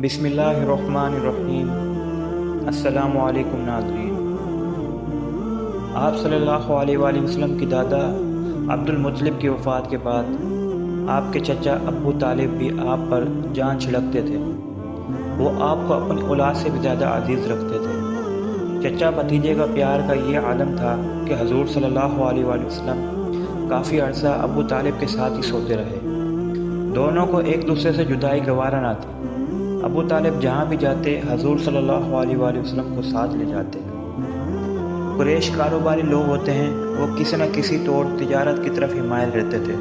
بسم اللہ الرحمن الرحیم۔ السلام علیکم ناظرین۔ آپ صلی اللہ علیہ وآلہ وسلم کی دادا عبد المطلب کی وفات کے بعد آپ کے چچا ابو طالب بھی آپ پر جان چھڑکتے تھے۔ وہ آپ کو اپنی اولاد سے بھی زیادہ عزیز رکھتے تھے۔ چچا بھتیجے کا پیار کا یہ عالم تھا کہ حضور صلی اللہ علیہ وآلہ وسلم کافی عرصہ ابو طالب کے ساتھ ہی سوتے رہے۔ دونوں کو ایک دوسرے سے جدائی گوارا نہ تھی۔ ابو طالب جہاں بھی جاتے حضور صلی اللہ علیہ وآلہ وسلم کو ساتھ لے جاتے۔ قریش کاروباری لوگ ہوتے ہیں، وہ کسی نہ کسی طور تجارت کی طرف ہی مائل رہتے تھے۔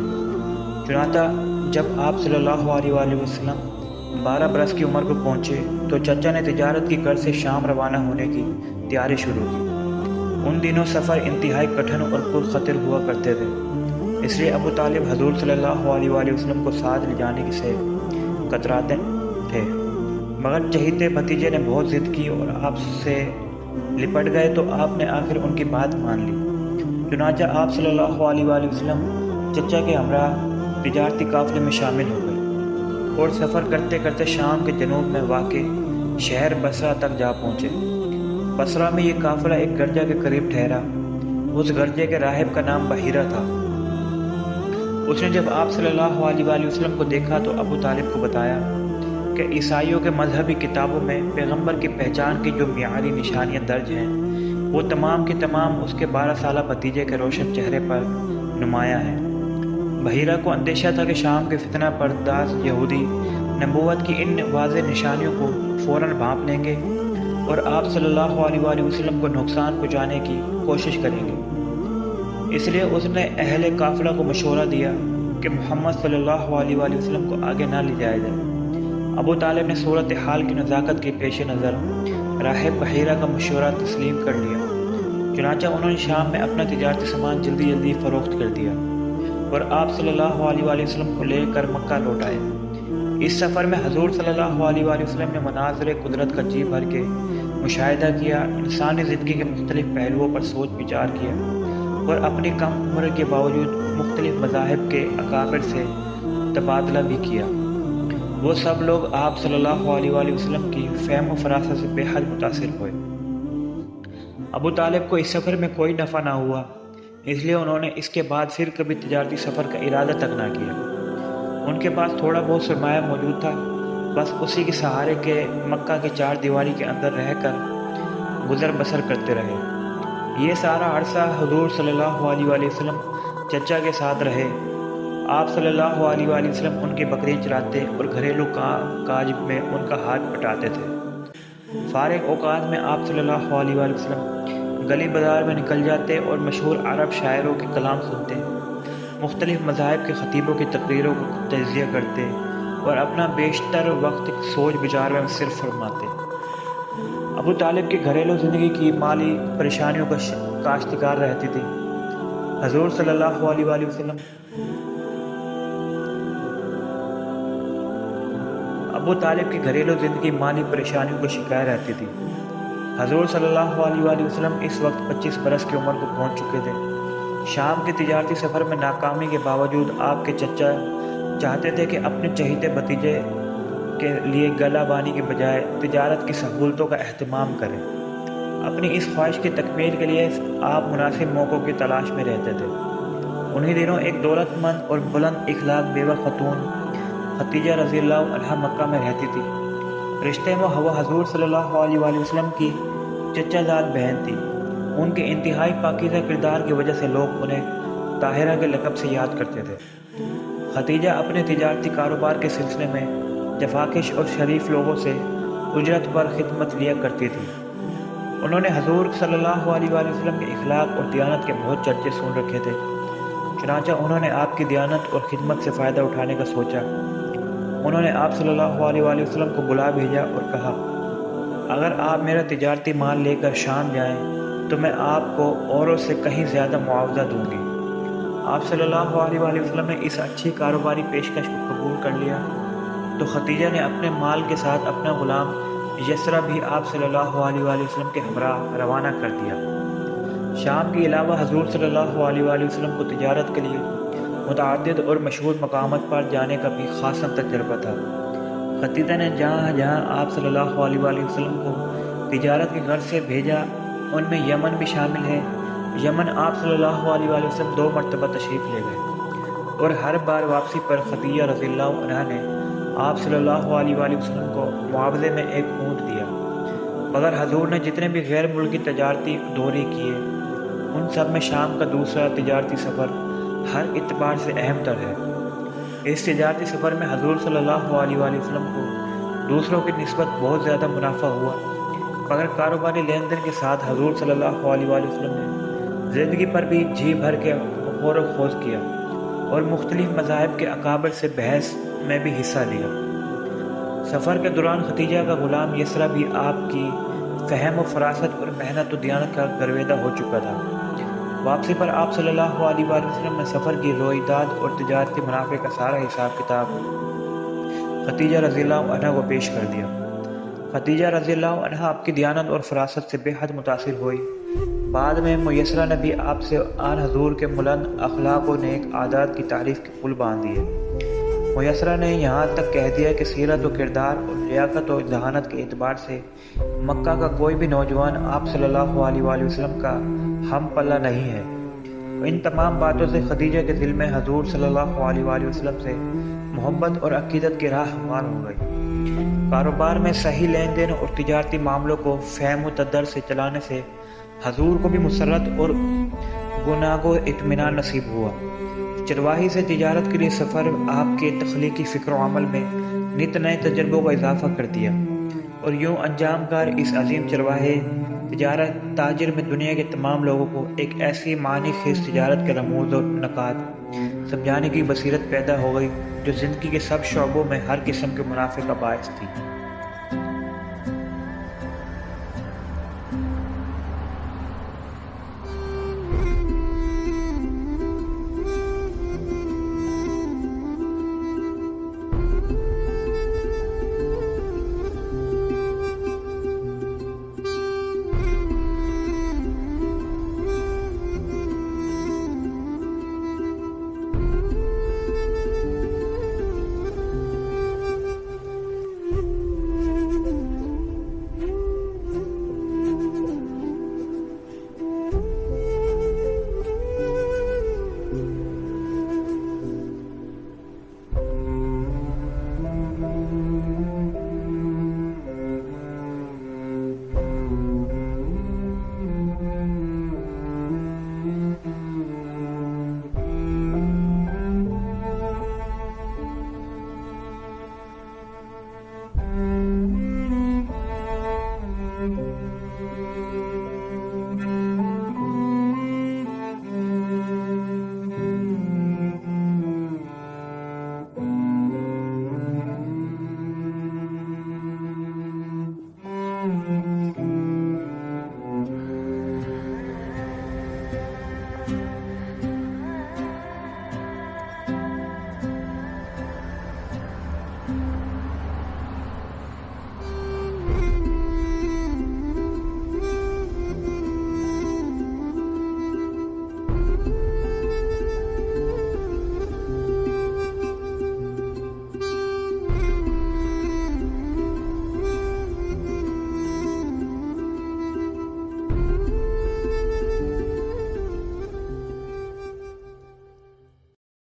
چنانچہ جب آپ صلی اللہ علیہ وآلہ وسلم 12 برس کی عمر کو پہنچے تو چچا نے تجارت کی غرض سے شام روانہ ہونے کی تیاری شروع کی۔ ان دنوں سفر انتہائی کٹھن اور پرخطر ہوا کرتے تھے، اس لیے ابو طالب حضور صلی اللہ علیہ وآلہ وسلم کو ساتھ لے جانے سے کتراتے تھے، مگر چہیتے بھتیجے نے بہت ضد کی اور آپ سے لپٹ گئے تو آپ نے آخر ان کی بات مان لی۔ چنانچہ آپ صلی اللہ علیہ وآلہ وسلم چچا کے ہمراہ تجارتی قافلے میں شامل ہو گئے اور سفر کرتے کرتے شام کے جنوب میں واقع شہر بصرہ تک جا پہنچے۔ بصرہ میں یہ قافلہ ایک گرجا کے قریب ٹھہرا۔ اس گرجے کے راہب کا نام بحیرہ تھا۔ اس نے جب آپ صلی اللہ علیہ وآلہ وسلم کو دیکھا تو ابو طالب کو بتایا کہ عیسائیوں کے مذہبی کتابوں میں پیغمبر کی پہچان کی جو معیاری نشانیاں درج ہیں وہ تمام کی تمام اس کے 12 سالہ بھتیجے کے روشن چہرے پر نمایاں ہیں۔ بحیرہ کو اندیشہ تھا کہ شام کے فتنہ پرداز یہودی نبوت کی ان واضح نشانیوں کو فوراً بھانپ لیں گے اور آپ صلی اللہ علیہ وآلہ وسلم کو نقصان پہنچانے کی کوشش کریں گے۔ اس لیے اس نے اہل قافلہ کو مشورہ دیا کہ محمد صلی اللہ علیہ وآلہ وسلم کو آگے نہ لے جایا جائے۔ ابو طالب نے صورتحال کی نزاکت کے پیش نظر راہب بحیرہ کا مشورہ تسلیم کر لیا۔ چنانچہ انہوں نے شام میں اپنا تجارتی سامان جلدی فروخت کر دیا اور آپ صلی اللہ علیہ وآلہ وسلم کو لے کر مکہ لوٹ آئے۔ اس سفر میں حضور صلی اللہ علیہ وآلہ وسلم نے مناظر قدرت کا جی بھر کے مشاہدہ کیا، انسانی زندگی کے مختلف پہلوؤں پر سوچ وچار کیا اور اپنی کم عمر کے باوجود مختلف مذاہب کے اکابر سے تبادلہ بھی کیا۔ وہ سب لوگ آپ صلی اللہ علیہ وآلہ وسلم کی فہم و فراست سے بے حد متاثر ہوئے۔ ابو طالب کو اس سفر میں کوئی نفع نہ ہوا، اس لیے انہوں نے اس کے بعد پھر کبھی تجارتی سفر کا ارادہ تک نہ کیا۔ ان کے پاس تھوڑا بہت سرمایہ موجود تھا، بس اسی کے سہارے کے مکہ کے 4 دیواری کے اندر رہ کر گزر بسر کرتے رہے۔ یہ سارا عرصہ حضور صلی اللہ علیہ وآلہ وسلم چچا کے ساتھ رہے۔ آپ صلی اللہ علیہ وآلہ وسلم ان کی بکریاں چراتے اور گھریلو کاج میں ان کا ہاتھ بٹاتے تھے۔ فارغ اوقات میں آپ صلی اللہ علیہ وآلہ وسلم گلی بازار میں نکل جاتے اور مشہور عرب شاعروں کے کلام سنتے، مختلف مذاہب کے خطیبوں کی تقریروں کو تجزیہ کرتے اور اپنا بیشتر وقت سوچ بچار میں صرف فرماتے۔ ابو طالب کی گھریلو زندگی کی مالی پریشانیوں کا اشتکار رہتی تھی۔ حضور صلی اللہ علیہ وآلہ وسلم ابو طالب کی گھریلو زندگی مالی پریشانیوں کا شکار رہتی تھی۔ حضور صلی اللہ علیہ وآلہ وسلم اس وقت 25 برس کی عمر کو پہنچ چکے تھے۔ شام کے تجارتی سفر میں ناکامی کے باوجود آپ کے چچا چاہتے تھے کہ اپنے چہیتے بھتیجے کے لیے گلہ بانی کے بجائے تجارت کی سہولتوں کا اہتمام کریں۔ اپنی اس خواہش کی تکمیل کے لیے آپ مناسب موقعوں کی تلاش میں رہتے تھے۔ انہی دنوں ایک دولت مند اور بلند اخلاق بیوہ خاتون خدیجہ رضی اللہ عنہا مکہ میں رہتی تھی۔ رشتے میں وہ حضور صلی اللہ علیہ وآلہ وسلم کی چچا زاد بہن تھی۔ ان کے انتہائی پاکیزہ کردار کی وجہ سے لوگ انہیں طاہرہ کے لقب سے یاد کرتے تھے۔ خدیجہ اپنے تجارتی کاروبار کے سلسلے میں جفاکش اور شریف لوگوں سے اجرت پر خدمت لیا کرتی تھی۔ انہوں نے حضور صلی اللہ علیہ وآلہ وسلم کے اخلاق اور دیانت کے بہت چرچے سن رکھے تھے، چنانچہ انہوں نے آپ کی دیانت اور خدمت سے فائدہ اٹھانے کا سوچا۔ انہوں نے آپ صلی اللہ علیہ وآلہ وسلم کو بلا بھیجا اور کہا، اگر آپ میرا تجارتی مال لے کر شام جائیں تو میں آپ کو اوروں سے کہیں زیادہ معاوضہ دوں گی۔ آپ صلی اللہ علیہ وآلہ وسلم نے اس اچھی کاروباری پیشکش کو قبول کر لیا تو خدیجہ نے اپنے مال کے ساتھ اپنا غلام یسرا بھی آپ صلی اللہ علیہ وآلہ وسلم کے ہمراہ روانہ کر دیا۔ شام کے علاوہ حضور صلی اللہ علیہ وآلہ وسلم کو تجارت کے لیے متعدد اور مشہور مقامات پر جانے کا بھی خاصا تجربہ تھا۔ خدیجہ نے جہاں جہاں آپ صلی اللہ علیہ وآلہ وسلم کو تجارت کے غرض سے بھیجا ان میں یمن بھی شامل ہے۔ یمن آپ صلی اللہ علیہ وآلہ وسلم 2 مرتبہ تشریف لے گئے اور ہر بار واپسی پر خدیجہ رضی اللہ عنہا نے آپ صلی اللہ علیہ وآلہ وسلم کو معاوضے میں ایک اونٹ دیا۔ مگر حضور نے جتنے بھی غیر ملکی تجارتی دورے کیے ان سب میں شام کا دوسرا تجارتی سفر ہر اعتبار سے اہم تر ہے۔ اس تجارتی سفر میں حضور صلی اللہ علیہ وآلہ وسلم کو دوسروں کی نسبت بہت زیادہ منافع ہوا، مگر کاروباری لین دین کے ساتھ حضور صلی اللہ علیہ وآلہ وسلم نے زندگی پر بھی جی بھر کے غور و خوض کیا اور مختلف مذاہب کے اکابر سے بحث میں بھی حصہ لیا۔ سفر کے دوران خدیجہ کا غلام یسرا بھی آپ کی فہم و فراست اور محنت و دیانت کا گرویدہ ہو چکا تھا۔ واپسی پر آپ صلی اللہ علیہ وآلہ وسلم نے سفر کی رویداد اور تجارتی منافع کا سارا حساب کتاب خدیجہ رضی اللہ عنہ کو پیش کر دیا۔ خدیجہ رضی اللہ عنہ آپ کی دیانت اور فراست سے بے حد متاثر ہوئی۔ بعد میں میسرہ نے بھی آپ سے آن حضور کے بلند اخلاق و نیک عادات کی تعریف کے پل باندھ دیے۔ میسرہ نے یہاں تک کہہ دیا کہ سیرت و کردار اور لیاقت و ذہانت کے اعتبار سے مکہ کا کوئی بھی نوجوان آپ صلی اللہ علیہ وآلہ وسلم کا ہم پلہ نہیں ہے۔ ان تمام باتوں سے خدیجہ کے دل میں حضور صلی اللہ علیہ وآلہ وسلم سے محبت اور عقیدت کی راہ ہموار ہو گئی۔ کاروبار میں صحیح لین دین اور تجارتی معاملوں کو فہم و تدبر سے چلانے سے حضور کو بھی مسرت اور گناہ و اطمینان نصیب ہوا۔ چرواہی سے تجارت کے لیے سفر آپ کے تخلیقی فکر و عمل میں نت نئے تجربوں کا اضافہ کر دیا اور یوں انجام کار اس عظیم چرواہے تجارت تاجر میں دنیا کے تمام لوگوں کو ایک ایسی معنی خیز تجارت کے رموز اور نکات سمجھانے کی بصیرت پیدا ہو گئی جو زندگی کے سب شعبوں میں ہر قسم کے منافع کا باعث تھی۔